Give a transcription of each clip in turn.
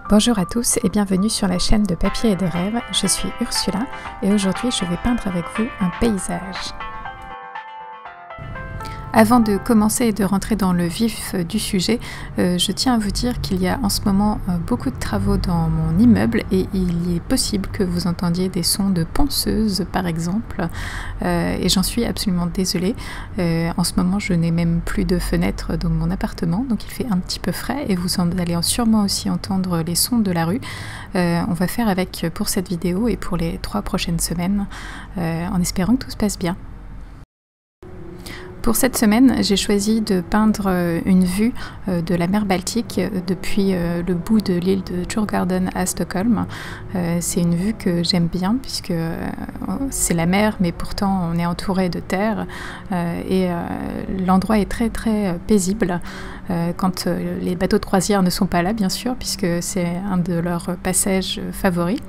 Bonjour à tous et bienvenue sur la chaîne de Papier et de Rêves. Je suis Ursula et aujourd'hui je vais peindre avec vous un paysage. Avant de commencer et de rentrer dans le vif du sujet, je tiens à vous dire qu'il y a en ce moment beaucoup de travaux dans mon immeuble et il est possible que vous entendiez des sons de ponceuse par exemple et j'en suis absolument désolée. En ce moment je n'ai même plus de fenêtres dans mon appartement, donc il fait un petit peu frais et vous allez sûrement aussi entendre les sons de la rue. On va faire avec pour cette vidéo et pour les 3 prochaines semaines en espérant que tout se passe bien. Pour cette semaine, j'ai choisi de peindre une vue de la mer Baltique depuis le bout de l'île de Djurgården à Stockholm. C'est une vue que j'aime bien puisque c'est la mer, mais pourtant on est entouré de terre et l'endroit est très très paisible quand les bateaux de croisière ne sont pas là, bien sûr, puisque c'est un de leurs passages favoris.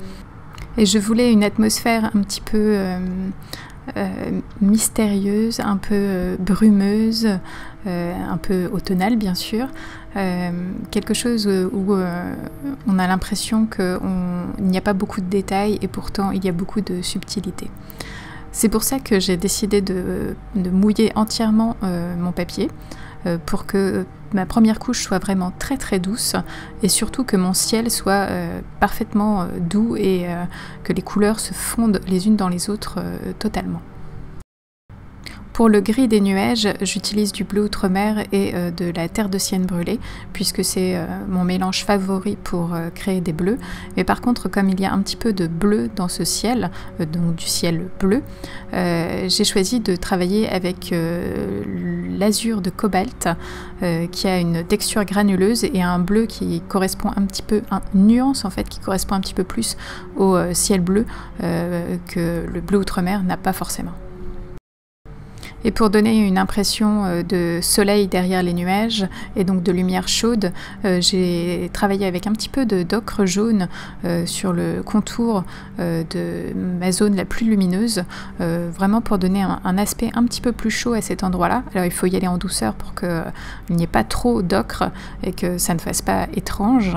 Et je voulais une atmosphère un petit peu mystérieuse, un peu brumeuse, un peu automnale bien sûr, quelque chose où on a l'impression qu'il n'y a pas beaucoup de détails et pourtant il y a beaucoup de subtilité. C'est pour ça que j'ai décidé de mouiller entièrement mon papier pour que ma première couche soit vraiment très très douce et surtout que mon ciel soit parfaitement doux et que les couleurs se fondent les unes dans les autres totalement. Pour le gris des nuages, j'utilise du bleu outre-mer et de la terre de sienne brûlée puisque c'est mon mélange favori pour créer des bleus. Mais par contre, comme il y a un petit peu de bleu dans ce ciel, donc du ciel bleu, j'ai choisi de travailler avec l'azur de cobalt qui a une texture granuleuse et un bleu qui correspond un petit peu, une nuance en fait qui correspond un petit peu plus au ciel bleu que le bleu outre-mer n'a pas forcément. Et pour donner une impression de soleil derrière les nuages et donc de lumière chaude, j'ai travaillé avec un petit peu d'ocre jaune sur le contour de ma zone la plus lumineuse, vraiment pour donner un aspect un petit peu plus chaud à cet endroit-là. Alors il faut y aller en douceur pour qu'il n'y ait pas trop d'ocre et que ça ne fasse pas étrange,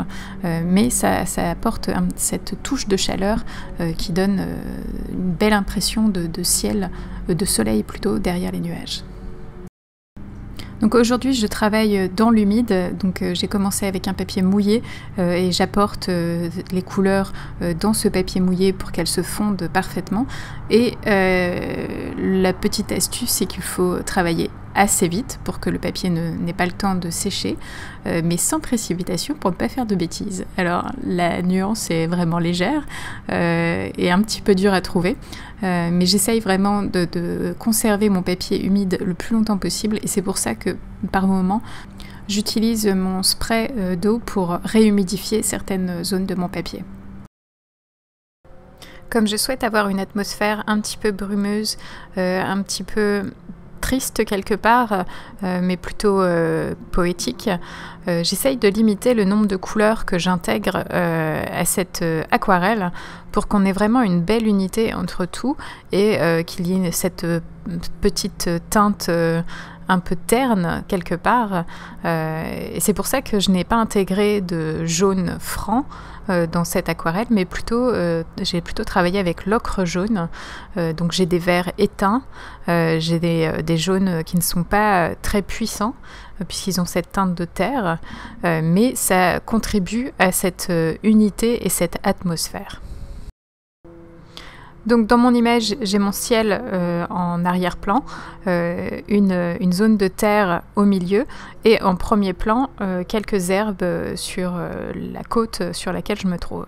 mais ça apporte cette touche de chaleur qui donne une belle impression de ciel, de soleil plutôt derrière les nuages. Donc aujourd'hui je travaille dans l'humide, donc j'ai commencé avec un papier mouillé et j'apporte les couleurs dans ce papier mouillé pour qu'elles se fondent parfaitement. Et la petite astuce, c'est qu'il faut travailler assez vite pour que le papier n'ait pas le temps de sécher, mais sans précipitation pour ne pas faire de bêtises. Alors la nuance est vraiment légère et un petit peu dure à trouver, mais j'essaye vraiment de conserver mon papier humide le plus longtemps possible et c'est pour ça que par moment j'utilise mon spray d'eau pour réhumidifier certaines zones de mon papier. Comme je souhaite avoir une atmosphère un petit peu brumeuse, un petit peu triste quelque part, mais plutôt poétique, j'essaye de limiter le nombre de couleurs que j'intègre à cette aquarelle pour qu'on ait vraiment une belle unité entre tout et qu'il y ait cette petite teinte un peu terne quelque part, et c'est pour ça que je n'ai pas intégré de jaune franc dans cette aquarelle, mais j'ai plutôt travaillé avec l'ocre jaune, donc j'ai des verts éteints, j'ai des jaunes qui ne sont pas très puissants puisqu'ils ont cette teinte de terre, mais ça contribue à cette unité et cette atmosphère. Donc dans mon image, j'ai mon ciel en arrière-plan, une zone de terre au milieu et en premier plan, quelques herbes sur la côte sur laquelle je me trouve.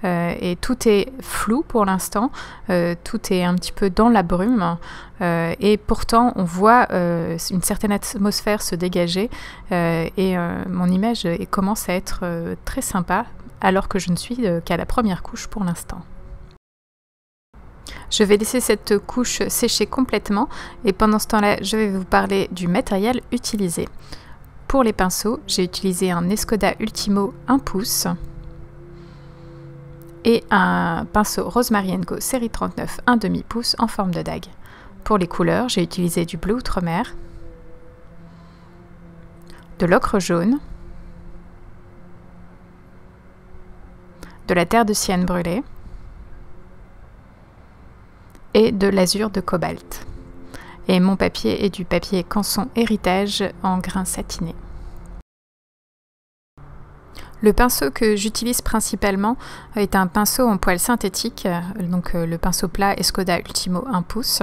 Et tout est flou pour l'instant, tout est un petit peu dans la brume et pourtant on voit une certaine atmosphère se dégager et mon image commence à être très sympa alors que je ne suis qu'à la première couche pour l'instant. Je vais laisser cette couche sécher complètement et pendant ce temps-là, je vais vous parler du matériel utilisé. Pour les pinceaux, j'ai utilisé un Escoda Ultimo 1 pouce et un pinceau Rosemary & Co série 39 1/2 pouce en forme de dague. Pour les couleurs, j'ai utilisé du bleu outre-mer, de l'ocre jaune, de la terre de cyane brûlée et de l'azur de cobalt. Et mon papier est du papier Canson Héritage en grain satiné. Le pinceau que j'utilise principalement est un pinceau en poil synthétique, donc le pinceau plat Escoda Ultimo 1 pouce.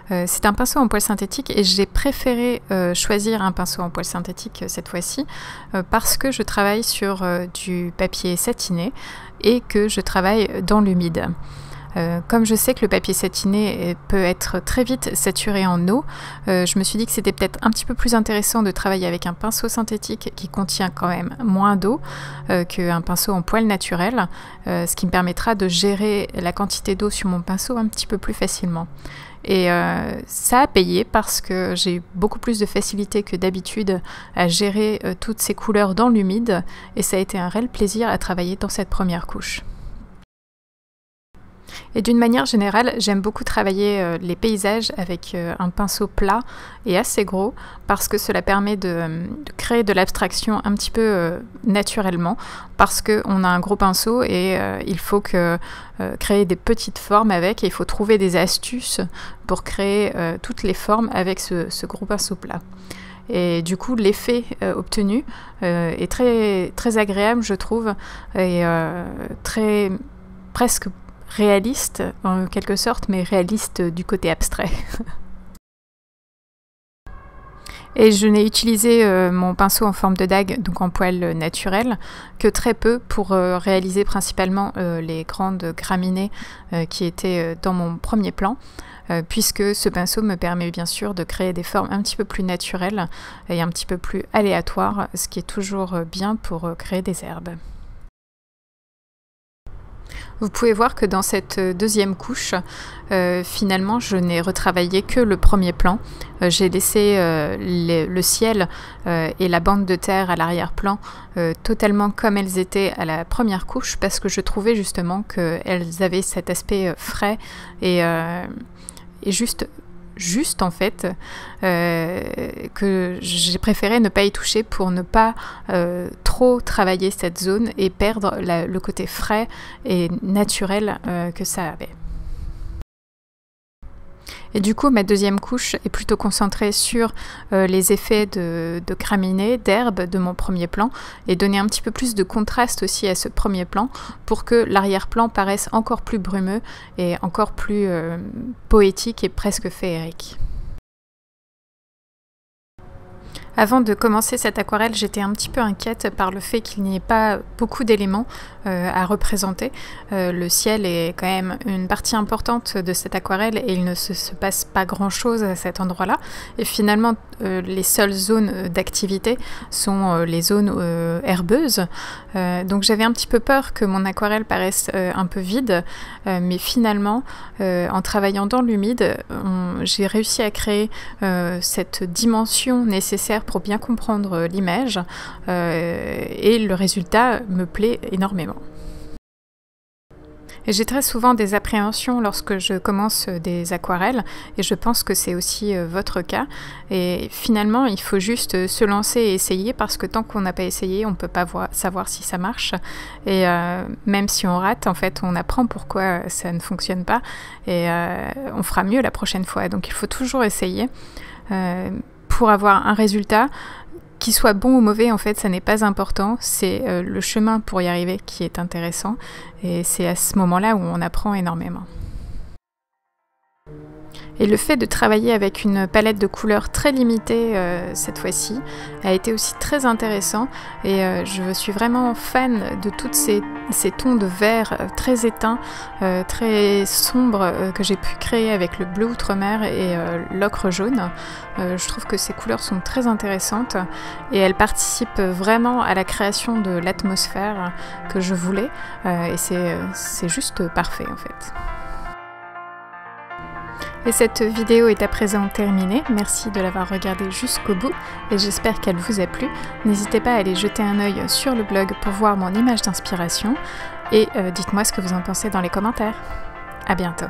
C'est un pinceau en poil synthétique et j'ai préféré choisir un pinceau en poil synthétique cette fois-ci parce que je travaille sur du papier satiné et que je travaille dans l'humide. Comme je sais que le papier satiné peut être très vite saturé en eau, je me suis dit que c'était peut-être un petit peu plus intéressant de travailler avec un pinceau synthétique qui contient quand même moins d'eau qu'un pinceau en poil naturel, ce qui me permettra de gérer la quantité d'eau sur mon pinceau un petit peu plus facilement. Et ça a payé parce que j'ai eu beaucoup plus de facilité que d'habitude à gérer toutes ces couleurs dans l'humide et ça a été un réel plaisir à travailler dans cette première couche. Et d'une manière générale, j'aime beaucoup travailler les paysages avec un pinceau plat et assez gros parce que cela permet de créer de l'abstraction un petit peu naturellement parce qu'on a un gros pinceau et il faut créer des petites formes avec et il faut trouver des astuces pour créer toutes les formes avec ce gros pinceau plat. Et du coup, l'effet obtenu est très, très agréable, je trouve, et presque réaliste en quelque sorte, mais réaliste du côté abstrait. Et je n'ai utilisé mon pinceau en forme de dague, donc en poil naturel, que très peu pour réaliser principalement les grandes graminées qui étaient dans mon premier plan, puisque ce pinceau me permet bien sûr de créer des formes un petit peu plus naturelles et un petit peu plus aléatoires, ce qui est toujours bien pour créer des herbes. Vous pouvez voir que dans cette deuxième couche, finalement, je n'ai retravaillé que le premier plan. J'ai laissé le ciel et la bande de terre à l'arrière-plan totalement comme elles étaient à la première couche parce que je trouvais justement qu'elles avaient cet aspect frais et juste en fait, que j'ai préféré ne pas y toucher pour ne pas trop travailler cette zone et perdre le côté frais et naturel que ça avait. Et du coup, ma deuxième couche est plutôt concentrée sur les effets de graminées, d'herbes de mon premier plan et donner un petit peu plus de contraste aussi à ce premier plan pour que l'arrière-plan paraisse encore plus brumeux et encore plus poétique et presque féerique. Avant de commencer cette aquarelle, j'étais un petit peu inquiète par le fait qu'il n'y ait pas beaucoup d'éléments à représenter. Le ciel est quand même une partie importante de cette aquarelle et il ne se passe pas grand-chose à cet endroit-là. Et finalement, les seules zones d'activité sont les zones herbeuses. Donc j'avais un petit peu peur que mon aquarelle paraisse un peu vide, mais finalement, en travaillant dans l'humide, j'ai réussi à créer cette dimension nécessaire pour bien comprendre l'image et le résultat me plaît énormément. J'ai très souvent des appréhensions lorsque je commence des aquarelles et je pense que c'est aussi votre cas. Et finalement, il faut juste se lancer et essayer parce que tant qu'on n'a pas essayé, on ne peut pas savoir si ça marche. Et même si on rate, en fait, on apprend pourquoi ça ne fonctionne pas et on fera mieux la prochaine fois. Donc il faut toujours essayer pour avoir un résultat. Qu'il soit bon ou mauvais, en fait, ça n'est pas important. C'est le chemin pour y arriver qui est intéressant. Et c'est à ce moment-là où on apprend énormément. Et le fait de travailler avec une palette de couleurs très limitée cette fois-ci a été aussi très intéressant. Et je suis vraiment fan de tous ces tons de vert très éteints, très sombres que j'ai pu créer avec le bleu outre-mer et l'ocre jaune. Je trouve que ces couleurs sont très intéressantes et elles participent vraiment à la création de l'atmosphère que je voulais. Et c'est juste parfait en fait. Et cette vidéo est à présent terminée, merci de l'avoir regardée jusqu'au bout et j'espère qu'elle vous a plu. N'hésitez pas à aller jeter un œil sur le blog pour voir mon image d'inspiration et dites-moi ce que vous en pensez dans les commentaires. À bientôt.